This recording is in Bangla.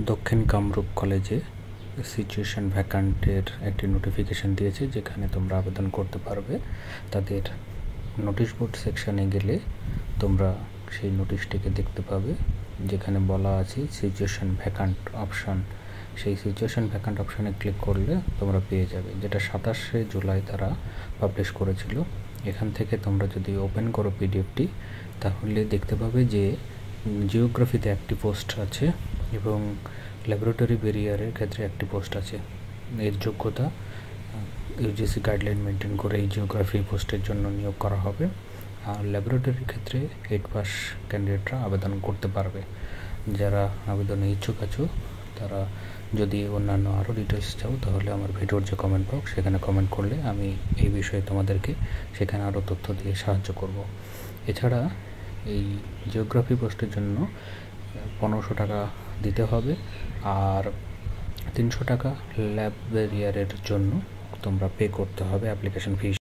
দক্ষিণ কামরূপ কলেজে সিচুয়েশন ভ্যাকান্টের একটি নোটিফিকেশান দিয়েছে, যেখানে তোমরা আবেদন করতে পারবে। তাদের নোটিশ বোর্ড সেকশানে গেলে তোমরা সেই নোটিশটিকে দেখতে পাবে, যেখানে বলা আছে সিচুয়েশন ভ্যাকান্ট অপশান। সেই সিচুয়েশন ভ্যাকান্ট অপশানে ক্লিক করলে তোমরা পেয়ে যাবে, যেটা 27শে জুলাই তারা পাবলিশ করেছিল। এখান থেকে তোমরা যদি ওপেন করো পিডিএফটি, তাহলে দেখতে পাবে যে জিওগ্রাফিতে একটি পোস্ট আছে এবং ল্যাবরেটরি ব্যারিয়ারের ক্ষেত্রে একটি পোস্ট আছে। এর যোগ্যতা ইউজিসি গাইডলাইন মেনটেন করে এই জিওগ্রাফি পোস্টের জন্য নিয়োগ করা হবে। আর ল্যাবরেটরির ক্ষেত্রে 8 পাস ক্যান্ডিডেটরা আবেদন করতে পারবে। যারা আবেদনে ইচ্ছুক আছো, তারা যদি অন্যান্য আরও ডিটেলস চাও, তাহলে আমার ভিডিওর যে কমেন্ট বক্স, সেখানে কমেন্ট করলে আমি এই বিষয়ে তোমাদেরকে সেখানে আরও তথ্য দিয়ে সাহায্য করব। এছাড়া এই জিওগ্রাফি পোস্টের জন্য 1500 টাকা দিতে হবে, আর 300 টাকা ল্যাব ব্যারিয়ারের জন্য তোমরা পে করতে হবে অ্যাপ্লিকেশন ফি।